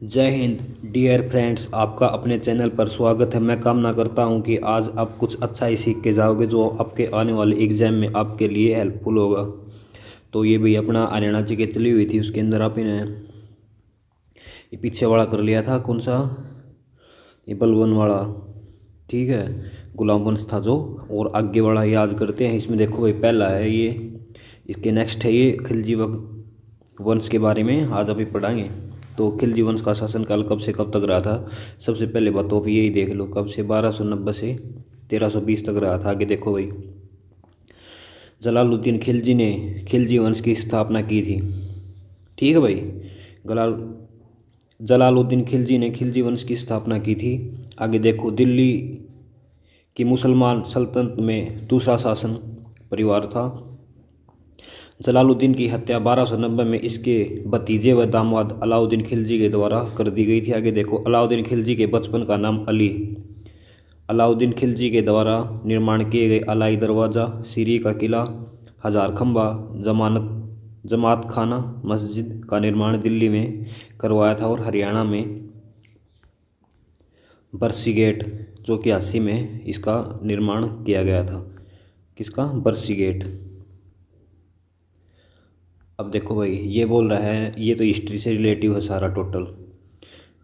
जय Hind dear friends, आपका अपने चैनल पर स्वागत है। मैं कामना करता हूं कि आज आप कुछ अच्छा ही सीख के जाओगे जो आपके आने वाले एग्ज़ाम में आपके लिए हेल्पफुल होगा। तो ये भी अपना हरियाणा जी के चली हुई थी, उसके अंदर आप ने ये पीछे वाला कर लिया था। कौन सा? ये बलवन वाला। ठीक है, गुलाम वंश था जो। और आगे वाला ये आज करते हैं। इसमें देखो भाई, पहला है ये, इसके नेक्स्ट है ये खिलजी वंश के बारे में आज अभी पढ़ाएंगे। तो खिलजी वंश का शासनकाल कब से कब तक रहा था? सबसे पहले बात तो आप यही देख लो, कब से 1290 से 1320 तक रहा था। आगे देखो भाई, जलालुद्दीन खिलजी ने खिलजी वंश की स्थापना की थी। ठीक है भाई, गलाल जलालुद्दीन खिलजी ने खिलजी वंश की स्थापना की थी। आगे देखो, दिल्ली की मुसलमान सल्तनत में दूसरा शासन परिवार था। जलालुद्दीन की हत्या 1290 में इसके भतीजे व दामाद अलाउद्दीन खिलजी के द्वारा कर दी गई थी। आगे देखो, अलाउद्दीन खिलजी के बचपन का नाम अली। अलाउद्दीन खिलजी के द्वारा निर्माण किए गए अलाई दरवाज़ा, सीरी का किला, हजार खंबा, जमात खाना मस्जिद का निर्माण दिल्ली में करवाया था। और हरियाणा में बरसी गेट, जो कि 80 में इसका निर्माण किया गया था। किसका? बरसी गेट। अब देखो भाई, ये बोल रहा है, ये तो हिस्ट्री से रिलेटिव है सारा टोटल।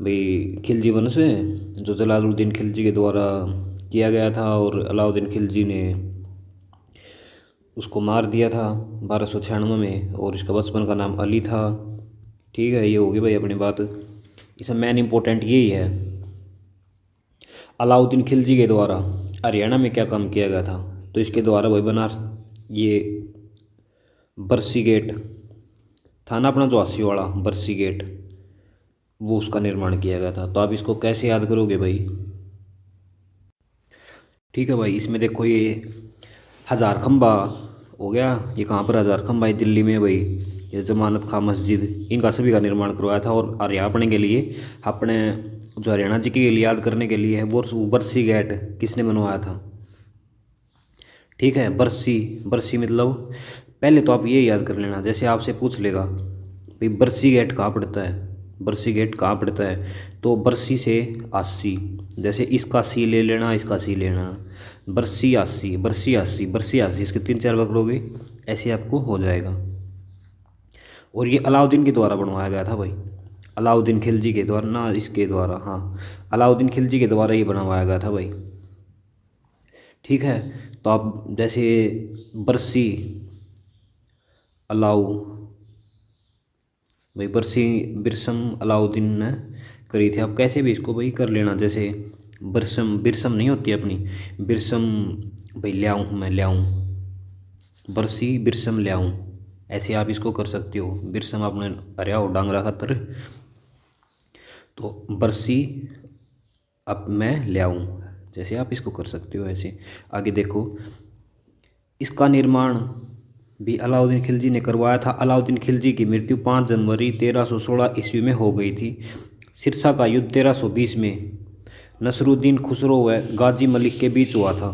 भाई खिलजी वंश है जो जलालुद्दीन खिलजी के द्वारा किया गया था, और अलाउद्दीन खिलजी ने उसको मार दिया था 1296 में, और इसका बचपन का नाम अली था। ठीक है, ये होगी भाई अपनी बात। इसमें मेन इम्पोर्टेंट यही है, अलाउद्दीन खिलजी के द्वारा हरियाणा में क्या काम किया गया था। तो इसके द्वारा भाई बना ये बरसी गेट था ना अपना, जो 80 वाला बरसी गेट, वो उसका निर्माण किया गया था। तो आप इसको कैसे याद करोगे भाई? ठीक है भाई, इसमें देखो ये हजार खंबा हो गया। ये कहाँ पर? हजार खंबा है, दिल्ली में भाई। ये जमानत खां मस्जिद, इनका सभी का निर्माण करवाया था। और हरियाणा अपने के लिए, अपने जो हरियाणा जी के लिए याद करने के लिए है, वो बरसी गेट किसने बनवाया था? ठीक है, बरसी। बरसी मतलब, पहले तो आप ये याद कर लेना, जैसे आपसे पूछ लेगा भाई बरसी गेट कहाँ पड़ता है, बरसी गेट कहाँ पड़ता है, तो बरसी से 80, जैसे इसका सी ले लेना, इसका सी लेना, बरसी 80, बरसी 80, बरसी 80, इसके 3 4 पकड़ोगे, ऐसे आपको हो जाएगा। और ये अलाउद्दीन के द्वारा बनवाया गया था भाई, अलाउद्दीन खिलजी के द्वारा ना, इसके द्वारा, हाँ, अलाउद्दीन खिलजी के द्वारा ही बनवाया गया था भाई। ठीक है, तो आप जैसे बरसी अलाउ भाई, बरसी बिरसम अलाउद्दीन ने करी थी। आप कैसे भी इसको भाई कर लेना, जैसे बिरसम, बिरसम नहीं होती अपनी, बिरसम भाई लियाऊँ, मैं लियाऊँ, बरसी बिरसम लियाऊँ, ऐसे आप इसको कर सकते हो। बिरसम आपने हरिया हो डांगरा खातर, तो बरसी अब मैं लियाऊँ, जैसे आप इसको कर सकते हो ऐसे। आगे देखो, इसका निर्माण भी अलाउद्दीन खिलजी ने करवाया था। अलाउद्दीन खिलजी की मृत्यु 5 जनवरी 1316 ईस्वी में हो गई थी। सिरसा का युद्ध 1320 में नसरुद्दीन खुसरो व गाजी मलिक के बीच हुआ था।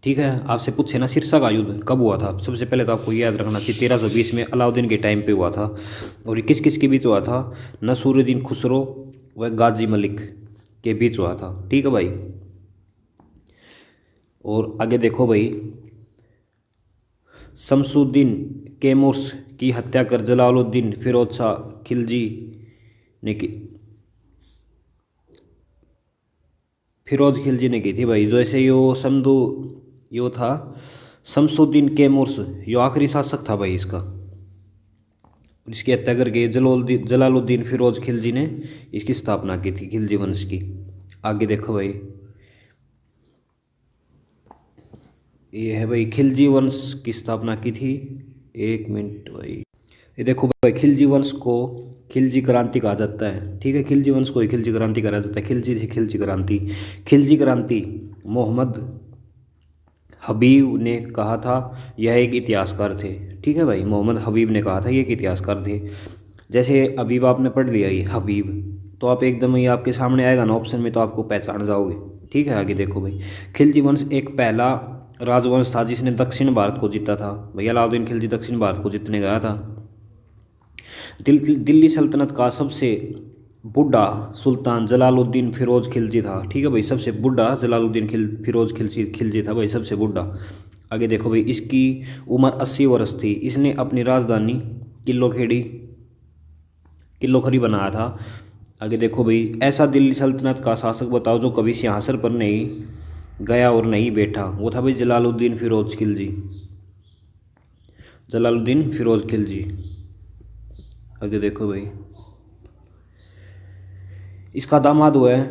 ठीक है, आपसे पूछे ना सिरसा का युद्ध कब हुआ था, सबसे पहले तो आपको ये याद रखना चाहिए 1320 में अलाउद्दीन के टाइम पे हुआ था। और ये किस किस के बीच हुआ था? नसरुद्दीन खुसरो व गाजी मलिक के बीच हुआ था। ठीक है भाई, और आगे देखो भाई, शमसुद्दीन कैमूर्स की हत्या कर जलालुद्दीन फिरोज शाह खिलजी ने की, फिरोज खिलजी ने की थी भाई। जो ऐसे यो समदो, यो था शमसुद्दीन कैमूर्स, यो आखिरी शासक था भाई इसका। इसकी हत्या करके जलालुद्दीन फिरोज खिलजी ने इसकी स्थापना की थी, खिलजी वंश की। आगे देखो भाई, ये है भाई खिलजी वंश की स्थापना की थी। एक मिनट भाई, ये देखो भाई, खिलजी वंश को खिलजी क्रांति कहा जाता है। ठीक है, खिलजी वंश को ही खिलजी क्रांति कहा जाता है। खिलजी थी खिलजी क्रांति। खिलजी क्रांति मोहम्मद हबीब ने कहा था, यह एक इतिहासकार थे। ठीक है भाई, मोहम्मद हबीब ने कहा था ये एक इतिहासकार थे। जैसे हबीब आपने पढ़ लिया, ये हबीब, तो आप एकदम ही आपके सामने आएगा ना ऑप्शन में, तो आपको पहचान जाओगे। ठीक है, आगे देखो भाई, खिलजी वंश एक पहला राजवंश था जिसने दक्षिण भारत को जीता था। भैया अलाउद्दीन खिलजी दक्षिण भारत को जीतने गया था। दिल्ली सल्तनत का सबसे बूढ़ा सुल्तान जलालुद्दीन फिरोज खिलजी था। ठीक है भाई, सबसे बूढ़ा जलालुद्दीन फिरोज खिलजी था भाई, सबसे बूढ़ा। आगे देखो भाई, इसकी उम्र 80 वर्ष थी। इसने अपनी राजधानी किल्लोखेड़ी किल्लोखरी बनाया था। आगे देखो भाई, ऐसा दिल्ली सल्तनत का शासक बताओ जो कभी सिंहासन पर नहीं गया और नहीं बैठा। वो था भाई जलालुद्दीन फिरोज खिलजी, जलालुद्दीन फिरोज खिलजी। आगे देखो भाई, इसका दामाद हुआ है,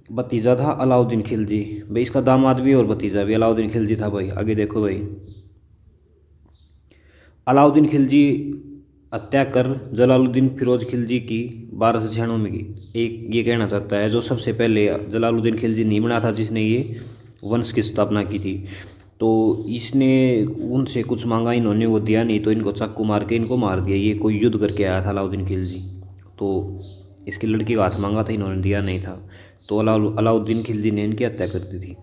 भतीजा था अलाउद्दीन खिलजी। भाई इसका दामाद भी और भतीजा भी अलाउद्दीन खिलजी था भाई। आगे देखो भाई, अलाउद्दीन खिलजी हत्या कर जलालुद्दीन फिरोज खिलजी की 1296 में की। एक ये कहना चाहता है जो सबसे पहले जलालुद्दीन खिलजी नहीं बना था, जिसने ये वंश की स्थापना की थी। तो इसने उनसे कुछ मांगा, इन्होंने वो दिया नहीं, तो इनको चाकू मार के इनको मार दिया। ये कोई युद्ध करके आया था अलाउद्दीन खिलजी, तो इसकी लड़की का हाथ मांगा था, इन्होंने दिया नहीं था, तो अलाउद्दीन खिलजी ने इनकी हत्या कर दी थी।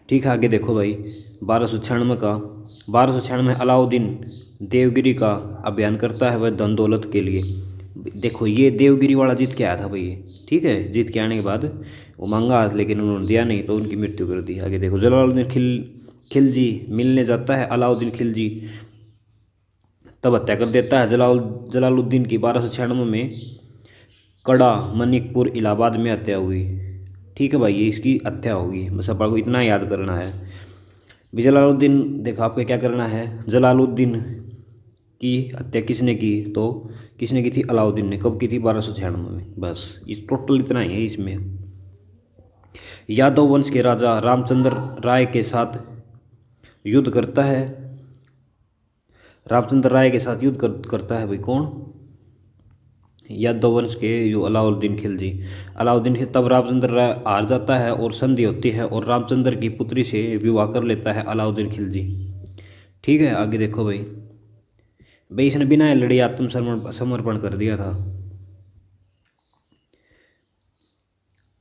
ठीक है, आगे देखो भाई, 1296 में अलाउद्दीन देवगिरी का अभियान करता है वह धन दौलत के लिए। देखो ये देवगिरी वाला जीत के आया था भाई ये। ठीक है, जीत के आने के बाद वो मांगा लेकिन उन्होंने दिया नहीं, तो उनकी मृत्यु कर दी। आगे देखो, जलालुद्दीन खिलजी मिलने जाता है अलाउद्दीन खिलजी, तब हत्या कर देता है जलालुद्दीन की। 1296 में कड़ा मनिकपुर इलाहाबाद में हत्या हुई। ठीक है भाई, ये इसकी हत्या होगी, बस आपको इतना याद करना है। भी जलालुद्दीन, देखो आपको क्या करना है, जलालुद्दीन की हत्या किसने की, तो किसने की थी, अलाउद्दीन ने। कब की थी, 1296 में। बस इस टोटल इतना ही है इसमें। यादव वंश के राजा रामचंद्र राय के साथ युद्ध करता है। रामचंद्र राय के साथ युद्ध करता है भाई कौन, यादव वंश के जो अलाउद्दीन खिलजी। अलाउद्दीन खिलजी, तब रामचंद्र राय हार जाता है और संधि होती है और रामचंद्र की पुत्री से विवाह कर लेता है अलाउद्दीन खिलजी। ठीक है, आगे देखो भाई, भाई इसने बिना लड़े आत्मसमर्पण कर दिया था।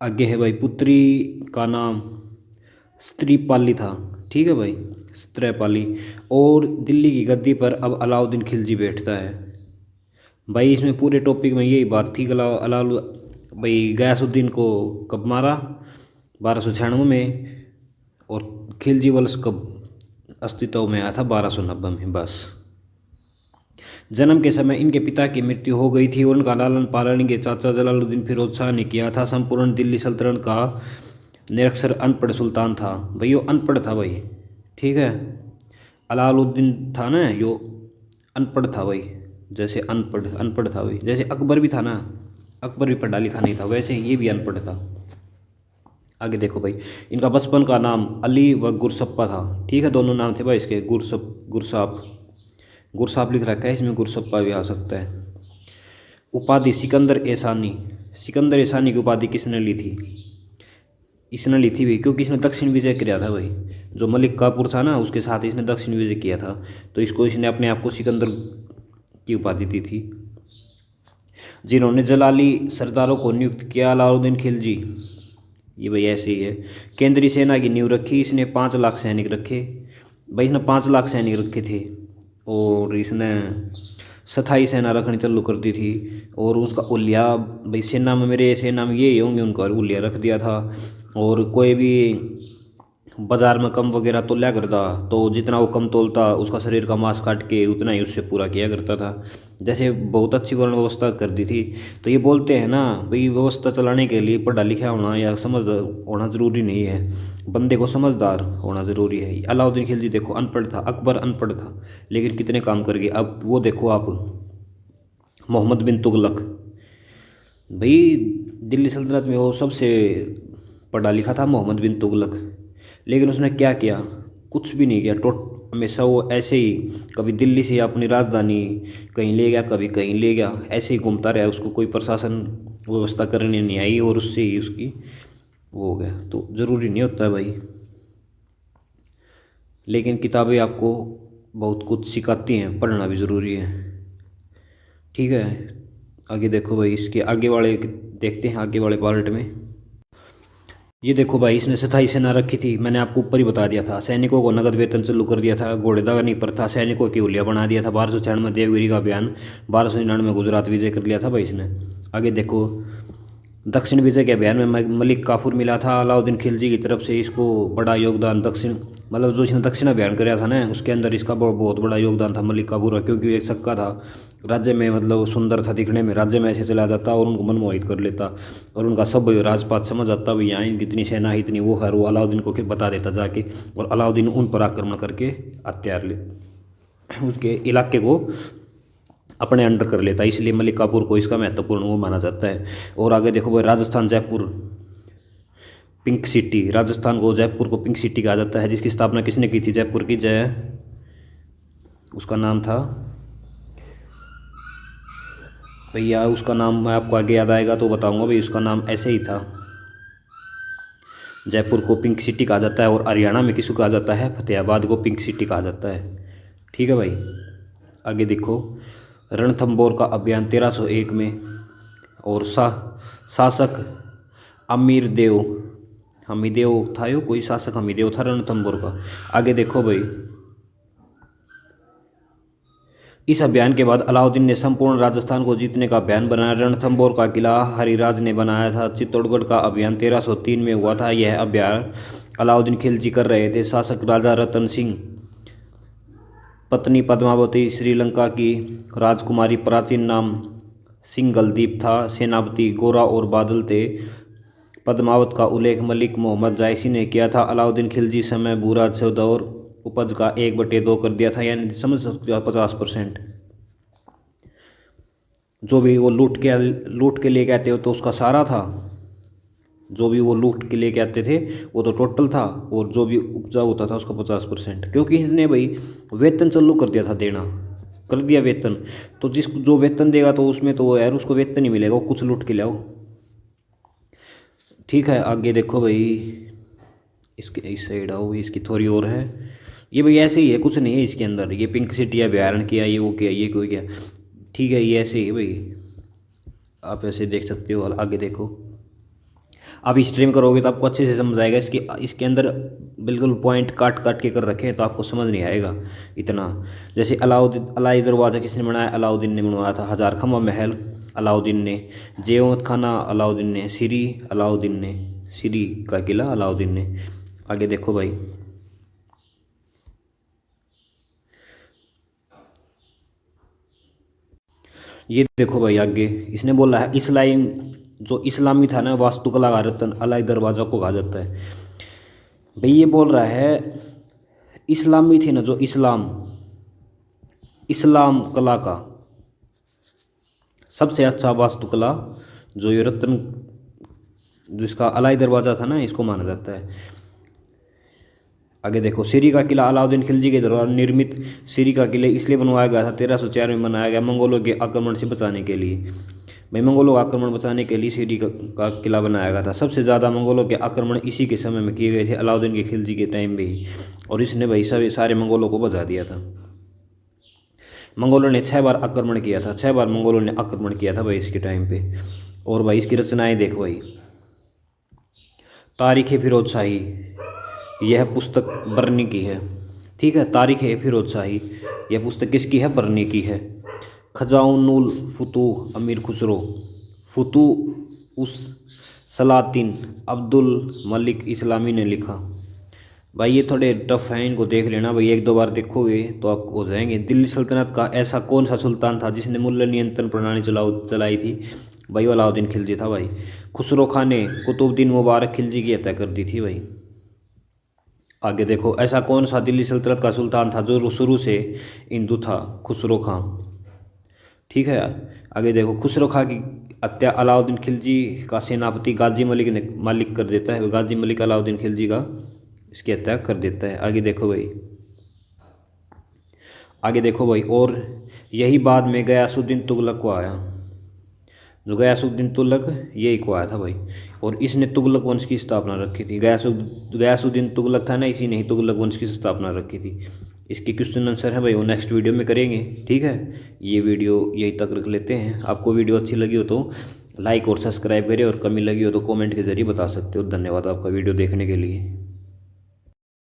आगे है भाई, पुत्री का नाम स्त्रीपाली था। ठीक है भाई, स्त्रीपाली। और दिल्ली की गद्दी पर अब अलाउद्दीन खिलजी बैठता है। भाई इसमें पूरे टॉपिक में यही बात थी कि भाई गयासुद्दीन को कब मारा, 1296 में, और खिलजी वंश कब अस्तित्व में आया था, 1290 में। बस जन्म के समय इनके पिता की मृत्यु हो गई थी और उनका लालन पालन इनके चाचा जलालुद्दीन फिरोज शाह ने किया था। संपूर्ण दिल्ली सल्तनत का निरक्षर अनपढ़ सुल्तान था। भाई वो अनपढ़ था भाई। ठीक है, अलाउद्दीन था ना, यो अनपढ़ था भाई, जैसे अनपढ़ अनपढ़ था भाई, जैसे अकबर भी था ना, अकबर भी पढ़ा लिखा नहीं था, वैसे ये भी अनपढ़ था। आगे देखो भाई, इनका बचपन का नाम अली व गुरसप्पा था। ठीक है, दोनों नाम थे भाई इसके, गुरसाप लिख रखा है इसमें, गुरसप्पा भी आ सकता है। उपाधि सिकंदर एसानी। सिकंदर एसानी की उपाधि किसने ली थी, इसने ली थी भाई, क्योंकि इसने दक्षिण विजय किया था भाई। जो मलिक काफूर था ना, उसके साथ इसने दक्षिण विजय किया था, तो इसको इसने अपने आप को सिकंदर की उपाधि दी थी। जिन्होंने जलाली सरदारों को नियुक्त किया, अलाउद्दीन खिलजी। ये भाई ऐसे ही है। केंद्रीय सेना की नींव रखी इसने, 5 लाख सैनिक रखे भाई, इसने 5 लाख सैनिक रखे थे। और इसने स्थायी सेना रखनी चालू कर दी थी। और उसका उलिया भाई, सेना में मेरे सेना में ये होंगे, उनका उलिया रख दिया था। और कोई भी बाजार में कम वगैरह तोला करता, तो जितना वो कम तोलता उसका शरीर का मांस काट के उतना ही उससे पूरा किया करता था। जैसे बहुत अच्छी वर्ण व्यवस्था कर दी थी। तो ये बोलते हैं ना भाई, व्यवस्था चलाने के लिए पढ़ा लिखा होना या समझ होना ज़रूरी नहीं है, बंदे को समझदार होना ज़रूरी है। अलाउद्दीन खिलजी देखो अनपढ़ था, अकबर अनपढ़ था, लेकिन कितने काम कर गए। अब वो देखो आप, मोहम्मद बिन तुगलक भाई, दिल्ली सल्तनत में वो सबसे पढ़ा लिखा था मोहम्मद बिन तुगलक, लेकिन उसने क्या किया, कुछ भी नहीं किया। हमेशा वो ऐसे ही, कभी दिल्ली से अपनी राजधानी कहीं ले गया, कभी कहीं ले गया, ऐसे ही घूमता रहा। उसको कोई प्रशासन व्यवस्था करने नहीं आई और उससे ही उसकी वो हो गया। तो ज़रूरी नहीं होता है भाई, लेकिन किताबें आपको बहुत कुछ सिखाती हैं, पढ़ना भी ज़रूरी है। ठीक है, आगे देखो भाई, इसके आगे वाले देखते हैं, आगे वाले पार्ट में। ये देखो भाई, इसने स्थायी सेना रखी थी, मैंने आपको ऊपर ही बता दिया था। सैनिकों को नगद वेतन चालू कर दिया था, घोड़ेदार नहीं पर था, सैनिकों की हुलिया बना दिया था। 1296 में देवगिरी का अभियान, 1299 में गुजरात विजय कर लिया था भाई इसने। आगे देखो, दक्षिण विजय के अभियान में मलिक काफूर मिला था अलाउद्दीन खिलजी की तरफ से। इसको बड़ा योगदान दक्षिण, मतलब जो इसने दक्षिण अभियान कराया था ना, उसके अंदर इसका बहुत बड़ा योगदान था मलिक काफूर का, क्योंकि एक सक्का था राज्य में, मतलब सुंदर था दिखने में, राज्य में ऐसे चला जाता और उनको मनमोहित कर लेता और उनका सब राजपाट समझ आता भाई यहाँ इनकी इतनी सेना है, इतनी वो है, वो अलाउद्दीन को बता देता जाके, और अलाउद्दीन उन पर आक्रमण करके हथियार ले उसके इलाके को अपने अंडर कर लेता है। इसलिए मलिक काफूर को इसका महत्वपूर्ण वो माना जाता है। और आगे देखो भाई, राजस्थान जयपुर पिंक सिटी, राजस्थान को जयपुर को पिंक सिटी कहा जाता है। जिसकी स्थापना किसने की थी जयपुर की? उसका नाम था भैया, उसका नाम मैं आपको आगे याद आएगा तो बताऊंगा भाई, उसका नाम ऐसे ही था। जयपुर को पिंक सिटी कहा जाता है, और हरियाणा में किसको कहा जाता है? फतेहाबाद को पिंक सिटी कहा जाता है। ठीक है भाई। आगे देखो, रणथंबोर का अभियान 1301 में, और शासक हमीदेव था, यो कोई शासक हमीदेव था रणथंबोर का। आगे देखो भाई, इस अभियान के बाद अलाउद्दीन ने संपूर्ण राजस्थान को जीतने का अभियान बनाया। रणथंबोर का किला हरिराज ने बनाया था। चित्तौड़गढ़ का अभियान 1303 में हुआ था। यह अभियान अलाउद्दीन खिलजी कर रहे थे। शासक राजा रतन सिंह, पत्नी पद्मावती, श्रीलंका की राजकुमारी, प्राचीन नाम सिंगलदीप था। सेनापति गोरा और बादल थे। पद्मावत का उल्लेख मलिक मोहम्मद जायसी ने किया था। अलाउद्दीन खिलजी समय भूरा दौर उपज का 1/2 कर दिया था, यानी समझ सकते हो 50%। जो भी वो लूट के लेके आते हो तो उसका सारा था, जो भी वो लूट के लेके आते थे वो तो टोटल था, और जो भी उपजा होता था उसका 50%। क्योंकि इसने भाई वेतन चालू कर दिया था, देना कर दिया वेतन, तो जो वेतन देगा तो उसमें तो यार उसको वेतन ही मिलेगा, वो कुछ लूट के लाओ। ठीक है। आगे देखो भाई, इसके इस साइड आओ, इसकी थोड़ी और है। ये भाई ऐसे ही है, कुछ नहीं है इसके अंदर। ये पिंक सिटी अभ्यारण्य किया, ये वो किया, ये कोई क्या। ठीक है, ये ऐसे ही है भाई, आप ऐसे देख सकते हो। आगे देखो, आप स्ट्रीम करोगे तो आपको अच्छे से समझ आएगा। इसके अंदर बिल्कुल पॉइंट काट काट के कर रखे हैं, तो आपको समझ नहीं आएगा इतना। जैसे अलाई दरवाज़ा किसने बनाया? अलाउद्दीन ने बनवाया था। हजारखम्बा महल अलाउद्दीन ने। जेवत खाना अलाउद्दीन ने। सिरी का किला अलाउद्दीन ने। आगे देखो भाई, ये देखो भाई, आगे इसने बोला है जो इस्लामी था ना वास्तुकला का रत्न अलाई दरवाज़ा को कहा जाता है। भाई ये बोल रहा है इस्लामी थी ना, जो इस्लाम कला का सबसे अच्छा वास्तुकला, जो ये रत्न जिसका अलाई दरवाज़ा था ना, इसको माना जाता है। आगे देखो, सिरी का किला अलाउद्दीन खिलजी के दौरान निर्मित। सिरी का किले इसलिए बनवाया गया था, 1304 में बनाया गया, मंगोलों के आक्रमण से बचाने के लिए। भाई मंगोलों का आक्रमण बचाने के लिए सिरी का किला बनाया गया था। सबसे ज़्यादा मंगोलों के आक्रमण इसी के समय में किए गए थे, अलाउद्दीन के खिलजी के टाइम में ही, और इसने भाई सारे मंगोलों को बचा दिया था। मंगोलों ने 6 बार आक्रमण किया था, 6 बार मंगोलों ने आक्रमण किया था भाई इसके टाइम पे। और भाई इसकी रचनाएं देखो भाई, तारीख़ फिरोज शाही, यह पुस्तक बर्नी की है। ठीक है, तारीख़ फिरोज शाही, यह पुस्तक किसकी है? बर्नी की है। खजाउनुल फुतूह अमीर खुसरो, फुतूह उस सलातिन अब्दुल मलिक इस्लामी ने लिखा। भाई ये थोड़े टफ हैं, इनको देख लेना भाई, 1-2 बार देखोगे तो आप हो जाएंगे। दिल्ली सल्तनत का ऐसा कौन सा सुल्तान था जिसने मूल्य नियंत्रण प्रणाली चलाई थी? भाई अलाउद्दीन खिलजी था भाई। खुसरो खां ने कुतुबुद्दीन मुबारक खिलजी की हत्या कर दी थी भाई। आगे देखो, ऐसा कौन सा दिल्ली सल्तनत का सुल्तान था जो शुरू से हिंदू था? खुसरो खां। ठीक है। आगे देखो, खुसरो खां की हत्या अलाउद्दीन खिलजी का सेनापति गाजी मलिक कर देता है। गाजी मलिक अलाउद्दीन खिलजी का इसकी हत्या कर देता है। आगे देखो भाई, और यही बाद में गयासुद्दीन तुगलक को आया। जो गयासुद्दीन तुगलक यही को आया था भाई, और इसने तुगलक वंश की स्थापना रखी थी। गयासुद्दीन तुगलक था ना, इसी ने ही तुगलक वंश की स्थापना रखी थी। इसके क्वेश्चन आंसर है भाई वो नेक्स्ट वीडियो में करेंगे। ठीक है, ये वीडियो यहीं तक रख लेते हैं। आपको वीडियो अच्छी लगी हो तो लाइक और सब्सक्राइब करें, और कमी लगी हो तो कमेंट के जरिए बता सकते हो। धन्यवाद आपका वीडियो देखने के लिए।